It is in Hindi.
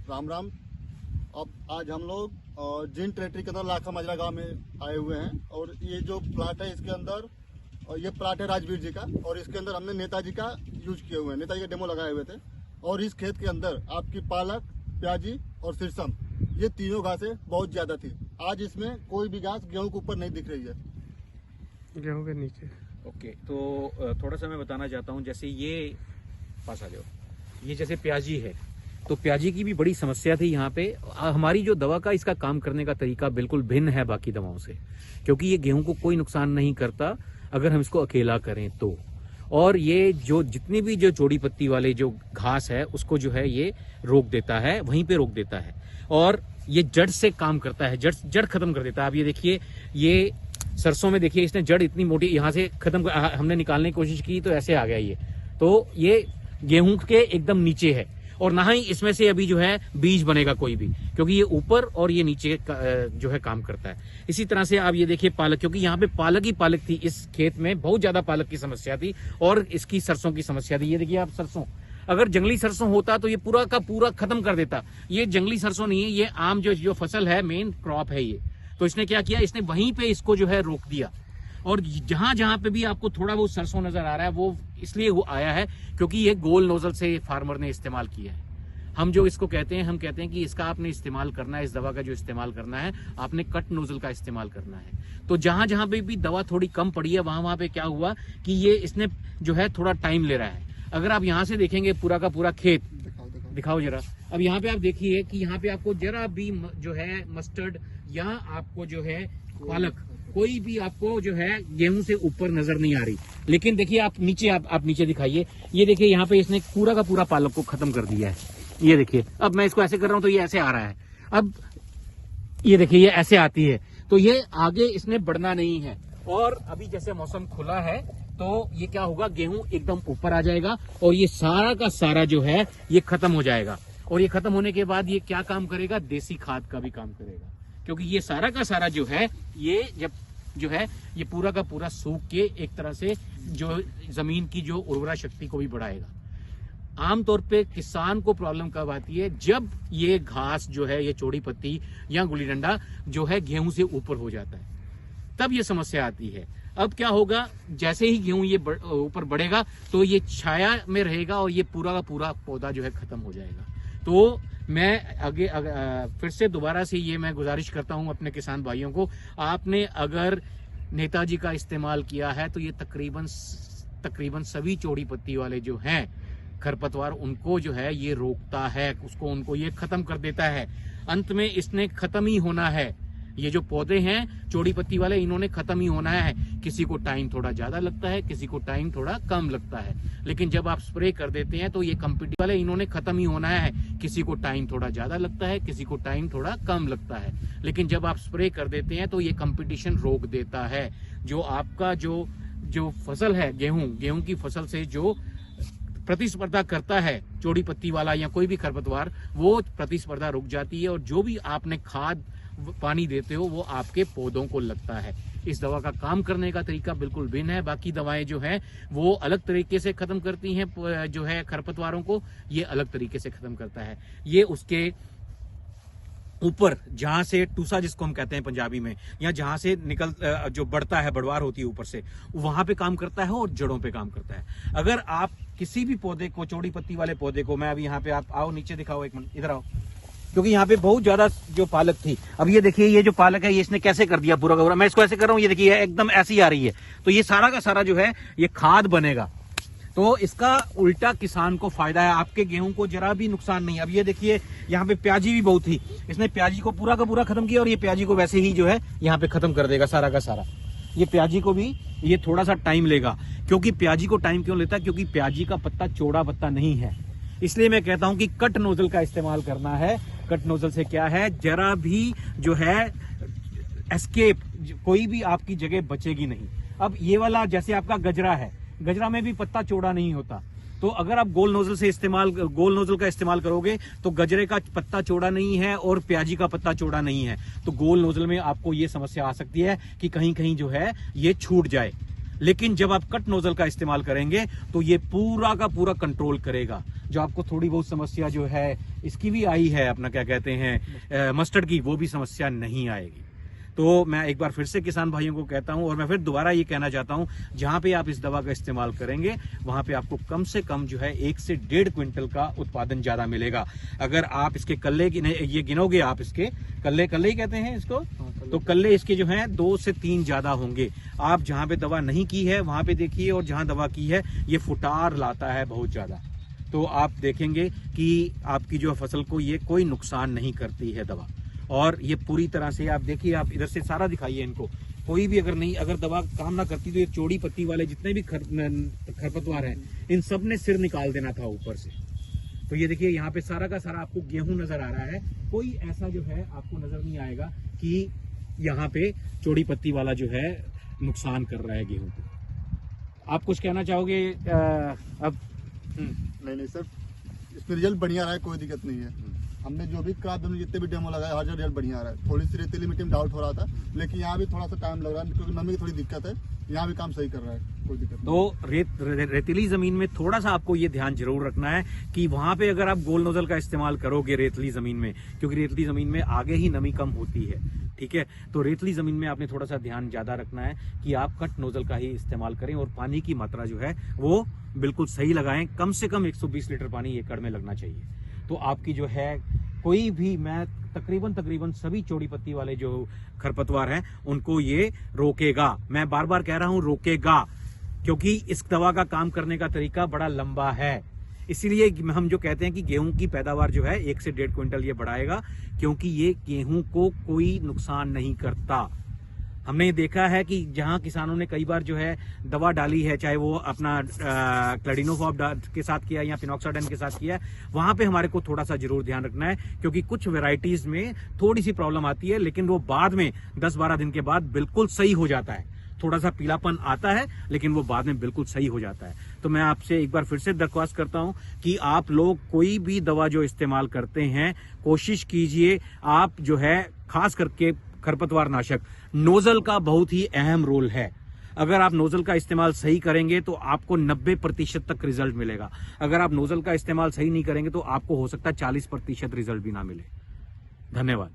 राम राम। अब आज हम लोग जिन टेरेटरी के अंदर लाखा माजरा गांव में आए हुए हैं और ये जो प्लाट है इसके अंदर, और ये प्लाट है राजवीर जी का, और इसके अंदर हमने नेताजी का यूज किए हुए हैं, नेताजी का डेमो लगाए हुए थे। और इस खेत के अंदर आपकी पालक, प्याजी और सिरसम, ये तीनों घासें बहुत ज्यादा थी। आज इसमें कोई भी घास गेहूं के ऊपर नहीं दिख रही है, गेहूं के नीचे। ओके, तो थोड़ा सा मैं बताना चाहता हूँ, जैसे ये पास आ जाओ, ये जैसे प्याजी है, तो प्याजी की भी बड़ी समस्या थी यहाँ पे। हमारी जो दवा का इसका काम करने का तरीका बिल्कुल भिन्न है बाकी दवाओं से, क्योंकि ये गेहूं को कोई नुकसान नहीं करता अगर हम इसको अकेला करें तो। और ये जो जितनी भी जो चौड़ी पत्ती वाले जो घास है उसको जो है ये रोक देता है, वहीं पे रोक देता है, और ये जड़ से काम करता है, जड़ खत्म कर देता है। आप ये देखिए, ये सरसों में देखिए, इसने जड़ इतनी मोटी यहाँ से खत्म हमने निकालने की कोशिश की तो ऐसे आ गया ये। तो ये गेहूं के एकदम नीचे है, और ना ही इसमें से अभी जो है बीज बनेगा कोई भी, क्योंकि ये ऊपर और ये नीचे जो है काम करता है। इसी तरह से आप ये देखिए पालक, क्योंकि यहाँ पे पालक ही पालक थी, इस खेत में बहुत ज्यादा पालक की समस्या थी और इसकी सरसों की समस्या थी। ये देखिए आप, सरसों, अगर जंगली सरसों होता तो ये पूरा का पूरा खत्म कर देता। ये जंगली सरसों नहीं है, ये आम जो फसल है, मेन क्रॉप है ये। तो इसने क्या किया, इसने वहीं पे इसको जो है रोक दिया। और जहां जहां पे भी आपको थोड़ा बहुत सरसों नजर आ रहा है, वो इसलिए वो आया है क्योंकि ये गोल नोजल से फार्मर ने इस्तेमाल किया है। हम जो इसको कहते हैं, हम कहते हैं कि इसका आपने इस्तेमाल करना है, इस दवा का जो इस्तेमाल करना है, आपने कट नोजल का इस्तेमाल करना है। तो जहां जहां पे भी दवा थोड़ी कम पड़ी है, वहां वहां पे क्या हुआ कि ये इसने जो है थोड़ा टाइम ले रहा है। अगर आप यहाँ से देखेंगे पूरा का पूरा खेत, दिखाओ जरा। अब यहाँ पे आप देखिए कि यहाँ पे आपको जरा भी जो है मस्टर्ड या आपको जो है पालक, कोई भी आपको जो है गेहूं से ऊपर नजर नहीं आ रही। लेकिन देखिए आप नीचे, आप नीचे दिखाइए, ये देखिए यहाँ पे इसने पूरा का पूरा पालक को खत्म कर दिया है। ये देखिए, अब मैं इसको ऐसे कर रहा हूं तो ये ऐसे आ रहा है। अब ये देखिए ये ऐसे आती है, तो ये आगे इसने बढ़ना नहीं है। और अभी जैसे मौसम खुला है तो ये क्या होगा, गेहूं एकदम ऊपर आ जाएगा और ये सारा का सारा जो है ये खत्म हो जाएगा। और ये खत्म होने के बाद ये क्या काम करेगा, देसी खाद का भी काम करेगा, क्योंकि ये सारा का सारा जो है ये जब जो है ये पूरा का पूरा सूख के एक तरह से जो जमीन की जो उर्वरा शक्ति को भी बढ़ाएगा। आमतौर पे किसान को प्रॉब्लम कब आती है, जब ये घास जो है, ये चौड़ी पत्ती या गुली डंडा जो है गेहूं से ऊपर हो जाता है, तब ये समस्या आती है। अब क्या होगा, जैसे ही गेहूं ये ऊपर बढ़ेगा तो ये छाया में रहेगा और ये पूरा का पूरा पौधा जो है खत्म हो जाएगा। तो मैं आगे फिर से दोबारा से ये मैं गुजारिश करता हूं अपने किसान भाइयों को, आपने अगर नेताजी का इस्तेमाल किया है तो ये तकरीबन सभी चौड़ी पत्ती वाले जो हैं खरपतवार, उनको जो है ये रोकता है, उनको ये खत्म कर देता है। अंत में इसने खत्म ही होना है। ये जो पौधे हैं चौड़ी पत्ती वाले, इन्होंने खत्म ही होना है। किसी को टाइम थोड़ा ज्यादा लगता है, किसी को टाइम थोड़ा कम लगता है, लेकिन जब आप स्प्रे कर देते हैं तो ये कंपनी वाले, इन्होंने खत्म ही होना है। किसी को टाइम थोड़ा ज्यादा लगता है, किसी को टाइम थोड़ा कम लगता है, लेकिन जब आप स्प्रे कर देते हैं तो ये कंपटीशन रोक देता है। जो आपका जो फसल है, गेहूं की फसल से जो प्रतिस्पर्धा करता है चौड़ी पत्ती वाला या कोई भी खरपतवार, वो प्रतिस्पर्धा रुक जाती है और जो भी आपने खाद पानी देते हो वो आपके पौधों को लगता है। इस दवा का काम करने का तरीका बिल्कुल भिन्न है। बाकी दवाएं जो हैं वो अलग तरीके से खत्म करती हैं जो है खरपतवारों को, ये अलग तरीके से खत्म करता है। ये उसके ऊपर जहां से टूसा जिसको हम कहते हैं पंजाबी में, या जहां से निकल जो बढ़ता है, बढ़वार होती है ऊपर से, वहां पे काम करता है और जड़ों पे काम करता है। अगर आप किसी भी पौधे को, चौड़ी पत्ती वाले पौधे को, मैं अभी यहाँ पे, आप आओ नीचे दिखाओ, एक मिनट इधर आओ, क्योंकि यहाँ पे बहुत ज्यादा जो पालक थी। अब ये देखिए, ये जो पालक है ये इसने कैसे कर दिया पूरा का पूरा। मैं इसको ऐसे कर रहा हूँ, ये देखिए एकदम ऐसी आ रही है, तो ये सारा का सारा जो है ये खाद बनेगा। तो इसका उल्टा किसान को फायदा है, आपके गेहूं को जरा भी नुकसान नहीं। अब ये देखिए यहाँ पे प्याजी भी बहुत थी, इसने प्याजी को पूरा का पूरा खत्म किया, और ये प्याजी को वैसे ही जो है यहाँ पे खत्म कर देगा सारा का सारा। ये प्याजी को भी ये थोड़ा सा टाइम लेगा, क्योंकि प्याजी को टाइम क्यों लेता है, क्योंकि प्याजी का पत्ता चौड़ा पत्ता नहीं है। इसलिए मैं कहता हूं कि कट नोजल का इस्तेमाल करना है। कट नोजल से क्या है, जरा भी जो है एस्केप, कोई भी आपकी जगह बचेगी नहीं। अब ये वाला जैसे आपका गजरा है, गजरा में भी पत्ता चौड़ा नहीं होता, तो अगर आप गोल नोजल का इस्तेमाल करोगे तो गजरे का पत्ता चौड़ा नहीं है और प्याजी का पत्ता चौड़ा नहीं है, तो गोल नोजल में आपको ये समस्या आ सकती है कि कहीं कहीं जो है ये छूट जाए। लेकिन जब आप कट नोजल का इस्तेमाल करेंगे तो ये पूरा का पूरा कंट्रोल करेगा। जो आपको थोड़ी बहुत समस्या जो है इसकी भी आई है, अपना क्या कहते हैं मस्टर्ड की, वो भी समस्या नहीं आएगी। तो मैं एक बार फिर से किसान भाइयों को कहता हूं, और मैं फिर दोबारा ये कहना चाहता हूं, जहां पे आप इस दवा का इस्तेमाल करेंगे वहां पे आपको कम से कम जो है 1 से 1.5 क्विंटल का उत्पादन ज्यादा मिलेगा। अगर आप इसके कल्ले ये गिनोगे, आप इसके कल्ले ही कहते हैं इसको, तो कल्ले इसके जो हैं 2 से 3 ज्यादा होंगे। आप जहां पे दवा नहीं की है वहां पे देखिए, और जहां दवा की है ये फुटार लाता है बहुत ज्यादा। तो आप देखेंगे कि आपकी जो फसल को ये कोई नुकसान नहीं करती है दवा, और ये पूरी तरह से आप देखिए, आप इधर से सारा दिखाइए इनको, कोई भी अगर दवा काम ना करती तो ये चौड़ी पत्ती वाले जितने भी खरपतवार हैं इन सब ने सिर निकाल देना था ऊपर से। तो ये देखिए यहाँ पे सारा का सारा आपको गेहूं नजर आ रहा है, कोई ऐसा जो है आपको नजर नहीं आएगा कि यहाँ पे चौड़ी पत्ती वाला जो है नुकसान कर रहा है गेहूं को। आप कुछ कहना चाहोगे अब? नहीं सर, इसमें रिजल्ट बढ़िया रहा है, कोई दिक्कत नहीं है। हमने जो भी क्रॉप में जितने भी डेमो लगाए हर जगह रिजल्ट बढ़िया रहा है। थोड़ी सी रेतीली मिट्टी में डाउट हो रहा था, लेकिन यहाँ भी थोड़ा सा टाइम लग रहा है क्योंकि नमी की थोड़ी दिक्कत है। यहाँ भी काम सही कर रहा है, कोई दिक्कत नहीं। तो रेतीली जमीन में थोड़ा सा आपको ये ध्यान जरूर रखना है कि वहां पे अगर आप गोल नोजल का इस्तेमाल करोगे रेतीली जमीन में, क्योंकि रेतीली जमीन में आगे ही नमी कम होती है, ठीक है, तो रेतीली जमीन में आपने थोड़ा सा ध्यान ज्यादा रखना है कि आप कट नोजल का ही इस्तेमाल करें, और पानी की मात्रा जो है वो बिल्कुल सही लगाएं। कम से कम 120 लीटर पानी एकड़ में लगना चाहिए। तो आपकी जो है कोई भी, मैं तकरीबन सभी चौड़ी पत्ती वाले जो खरपतवार हैं उनको ये रोकेगा। मैं बार बार कह रहा हूं रोकेगा, क्योंकि इस दवा का काम करने का तरीका बड़ा लंबा है। इसीलिए हम जो कहते हैं कि गेहूं की पैदावार जो है 1 से 1.5 क्विंटल ये बढ़ाएगा, क्योंकि ये गेहूं को कोई नुकसान नहीं करता। हमने देखा है कि जहां किसानों ने कई बार जो है दवा डाली है, चाहे वो अपना क्लैडिनोफॉप के साथ किया या पिनॉक्साडाइन के साथ किया, वहां पे हमारे को थोड़ा सा जरूर ध्यान रखना है, क्योंकि कुछ वेराइटीज में थोड़ी सी प्रॉब्लम आती है, लेकिन वो बाद में 10-12 दिन के बाद बिल्कुल सही हो जाता है। थोड़ा सा पीलापन आता है, लेकिन वो बाद में बिल्कुल सही हो जाता है। तो मैं आपसे एक बार फिर से दरख्वास्त करता हूं कि आप लोग कोई भी दवा जो इस्तेमाल करते हैं, कोशिश कीजिए आप जो है, खास करके खरपतवार नाशक, नोजल का बहुत ही अहम रोल है। अगर आप नोजल का इस्तेमाल सही करेंगे तो आपको 90% तक रिजल्ट मिलेगा। अगर आप नोजल का इस्तेमाल सही नहीं करेंगे तो आपको हो सकता है 40% रिजल्ट भी ना मिले। धन्यवाद।